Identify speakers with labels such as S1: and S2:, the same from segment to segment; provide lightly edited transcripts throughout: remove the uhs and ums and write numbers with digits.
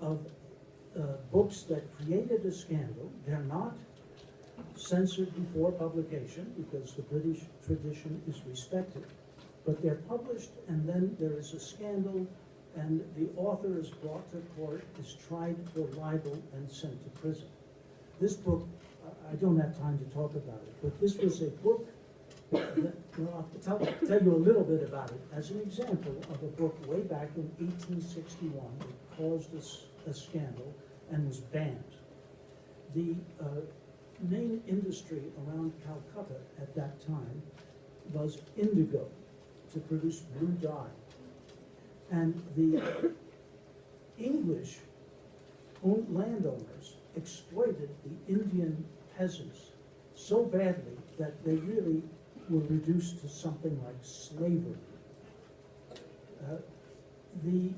S1: of books that created a scandal. They're not censored before publication because the British tradition is respected, but they're published and then there is a scandal and the author is brought to court, is tried for libel and sent to prison. This book, I don't have time to talk about it, but this was a book that, well, I'll tell you a little bit about it as an example of a book way back in 1861 that caused a scandal and was banned. The main industry around Calcutta at that time was indigo, to produce blue dye. And the English landowners exploited the Indian peasants so badly that they really were reduced to something like slavery. The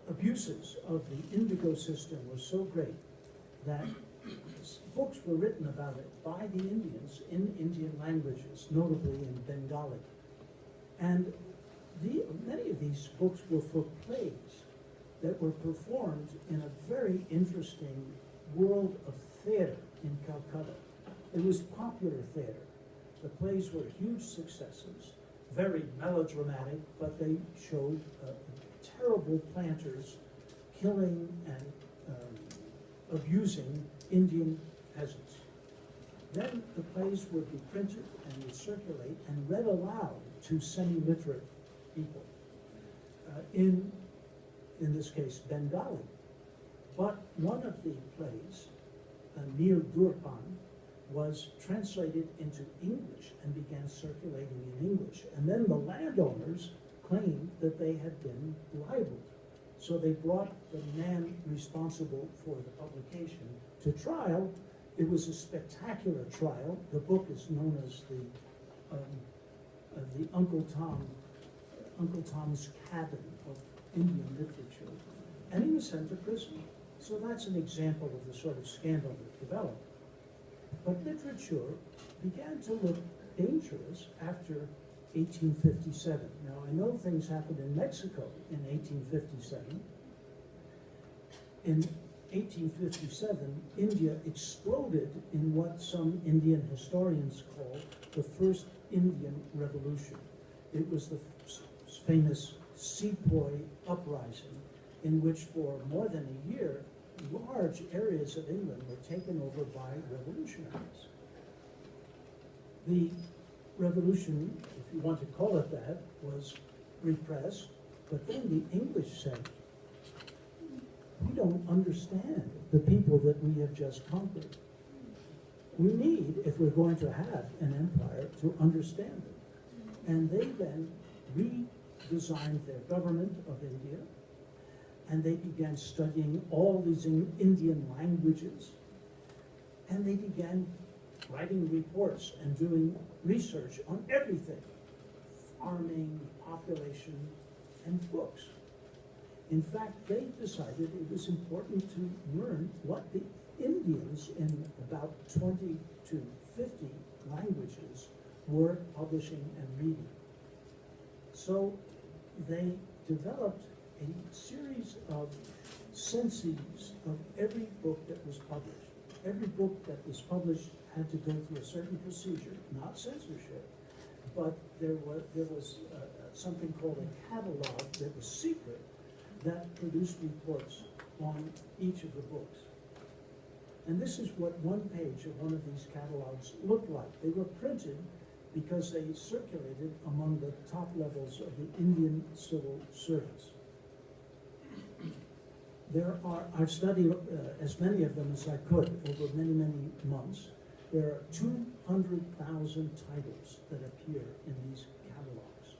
S1: abuses of the indigo system were so great that books were written about it by the Indians in Indian languages, notably in Bengali. And many of these books were for plays that were performed in a very interesting world of theater in Calcutta. It was popular theater. The plays were huge successes, very melodramatic, but they showed terrible planters killing and abusing Indian peasants. Then the plays would be printed and would circulate and read aloud to semi-literate people, in this case, Bengali. But one of the plays, Neil Durpan, was translated into English and began circulating in English. And then the landowners claimed that they had been libeled. So they brought the man responsible for the publication to trial. It was a spectacular trial. The book is known as the Uncle Tom's Cabin of Indian literature. And he was sent to prison. So that's an example of the sort of scandal that developed. But literature began to look dangerous after 1857. Now, I know things happened in Mexico in 1857. In 1857, India exploded in what some Indian historians call the First Indian Revolution. It was the famous Sepoy uprising, in which for more than a year, large areas of England were taken over by revolutionaries. The revolution, if you want to call it that, was repressed, but then the English said, we don't understand the people that we have just conquered. We need, if we're going to have an empire, to understand them. And they then redesigned their government of India, and they began studying all these Indian languages, and they began writing reports and doing research on everything, farming, population, and books. In fact, they decided it was important to learn what the Indians in about 20 to 50 languages were publishing and reading. So they developed a series of censuses of every book that was published. Every book that was published had to go through a certain procedure, not censorship, but there was something called a catalog that was secret that produced reports on each of the books. And this is what one page of one of these catalogs looked like. They were printed because they circulated among the top levels of the Indian civil service. I've studied as many of them as I could over many, many months. There are 200,000 titles that appear in these catalogs.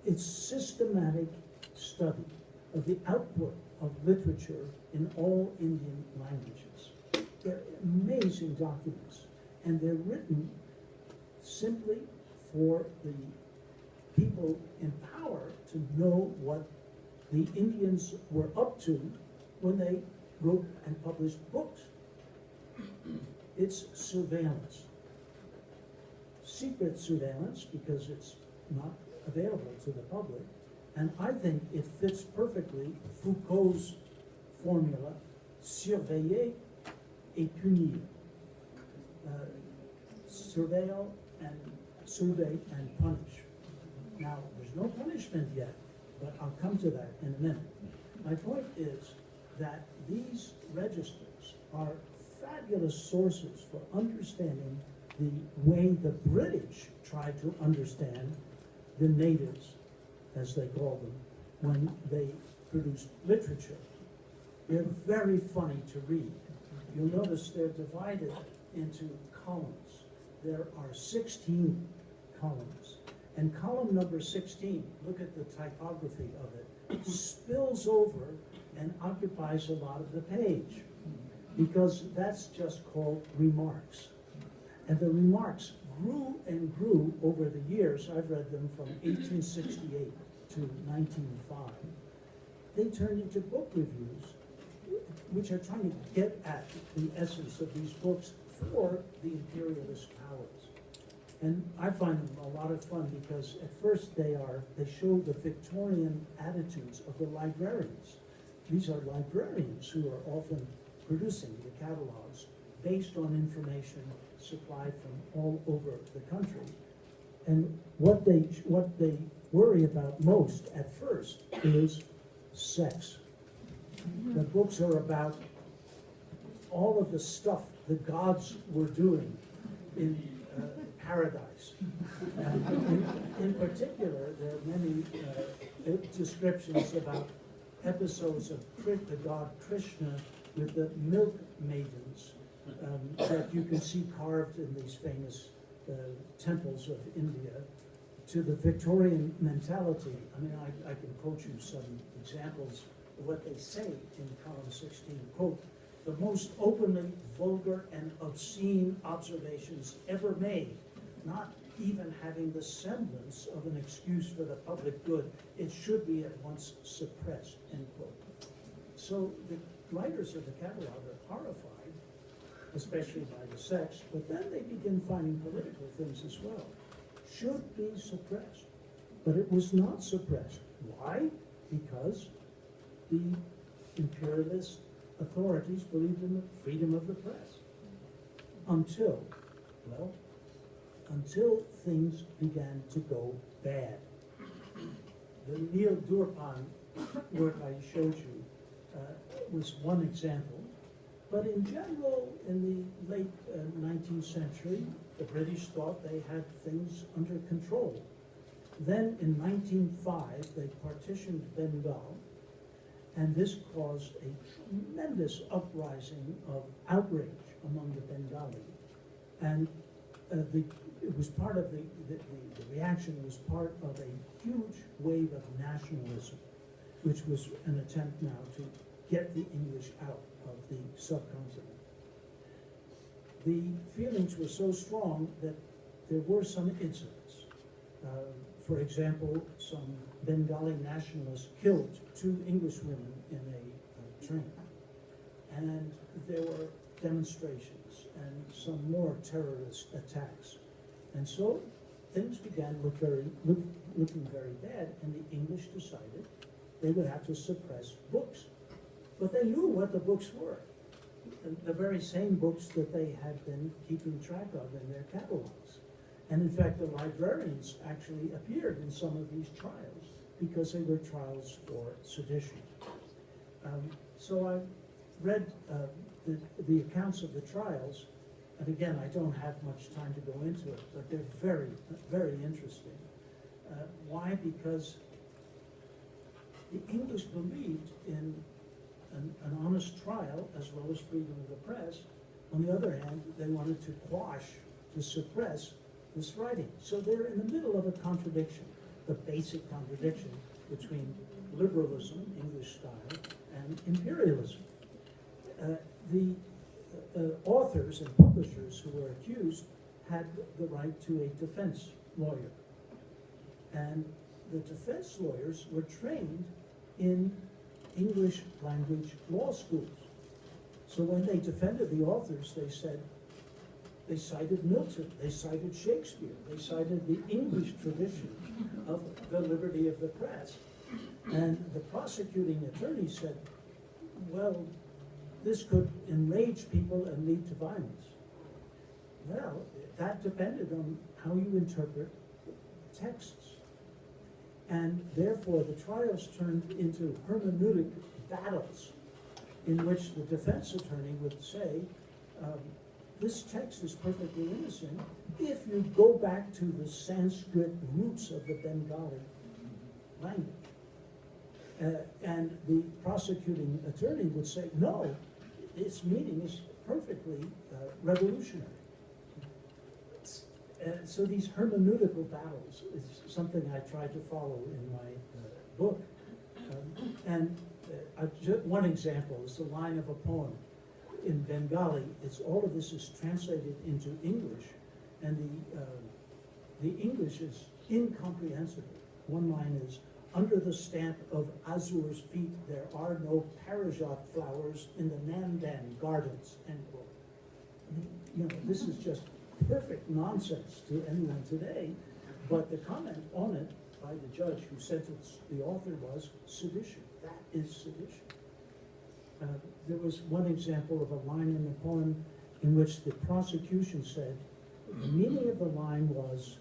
S1: It's systematic study of the output of literature in all Indian languages. They're amazing documents, and they're written simply for the people in power to know what the Indians were up to when they wrote and published books. It's surveillance. Secret surveillance, because it's not available to the public, And I think it fits perfectly Foucault's formula, surveiller et punir. Surveil and punish. Now, there's no punishment yet, but I'll come to that in a minute. My point is that these registers are fabulous sources for understanding the way the British tried to understand the natives, as they call them, when they produced literature. They're very funny to read. You'll notice they're divided into columns. There are 16 columns. And column number 16, look at the typography of it, spills over and occupies a lot of the page, because that's just called remarks. And the remarks grew and grew over the years. I've read them from 1868 to 1905. They turned into book reviews, which are trying to get at the essence of these books for the imperialist powers. And I find them a lot of fun because at first they show the Victorian attitudes of the librarians. These are librarians who are often producing the catalogs based on information supplied from all over the country. And what they worry about most at first is sex. The books are about all of the stuff the gods were doing in paradise. In particular, there are many descriptions about episodes of the god Krishna with the milk maidens that you can see carved in these famous temples of India. To the Victorian mentality, I mean, I can quote you some examples of what they say in column 16, quote, "The most openly vulgar and obscene observations ever made, not even having the semblance of an excuse for the public good, it should be at once suppressed," end quote. So the writers of the catalog are horrified, especially by the sex, but then they begin finding political things as well. Should be suppressed. But it was not suppressed. Why? Because the imperialist authorities believed in the freedom of the press. Until things began to go bad. The Neil Durpan work I showed you was one example. But in general, in the late 19th century, the British thought they had things under control. Then in 1905, they partitioned Bengal, and this caused a tremendous uprising of outrage among the Bengali. And it was part of the reaction was part of a huge wave of nationalism, which was an attempt now to get the English out of the subcontinent. The feelings were so strong that there were some incidents. For example, some Bengali nationalists killed 2 English women in a train. And there were demonstrations and some more terrorist attacks. And so things began looking very bad, and the English decided they would have to suppress books. But they knew what the books were, the very same books that they had been keeping track of in their catalogs. And in fact, the librarians actually appeared in some of these trials because they were trials for sedition. So I read the accounts of the trials, and again, I don't have much time to go into it, but they're very, very interesting. Why? Because the English believed in an honest trial as well as freedom of the press. On the other hand, they wanted to quash, to suppress this writing. So they're in the middle of a contradiction, the basic contradiction between liberalism, English style, and imperialism. The authors and publishers who were accused had the right to a defense lawyer. And the defense lawyers were trained in English language law schools. So when they defended the authors, they said, they cited Milton, they cited Shakespeare, they cited the English tradition of the liberty of the press, And the prosecuting attorney said, well, this could enrage people and lead to violence. Well, that depended on how you interpret texts. And therefore, the trials turned into hermeneutic battles in which the defense attorney would say, this text is perfectly innocent if you go back to the Sanskrit roots of the Bengali language. And the prosecuting attorney would say, no, its meaning is perfectly revolutionary. So these hermeneutical battles is something I try to follow in my book. One example is the line of a poem in Bengali. All of this is translated into English, and the English is incomprehensible. One line is, under the stamp of Azur's feet, there are no parijat flowers in the Nandan gardens, end quote. I mean, you know, this is just perfect nonsense to anyone today, but the comment on it by the judge who sentenced the author was sedition. That is sedition. There was one example of a line in the poem in which the prosecution said the meaning of the line was,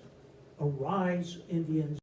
S1: arise, Indians,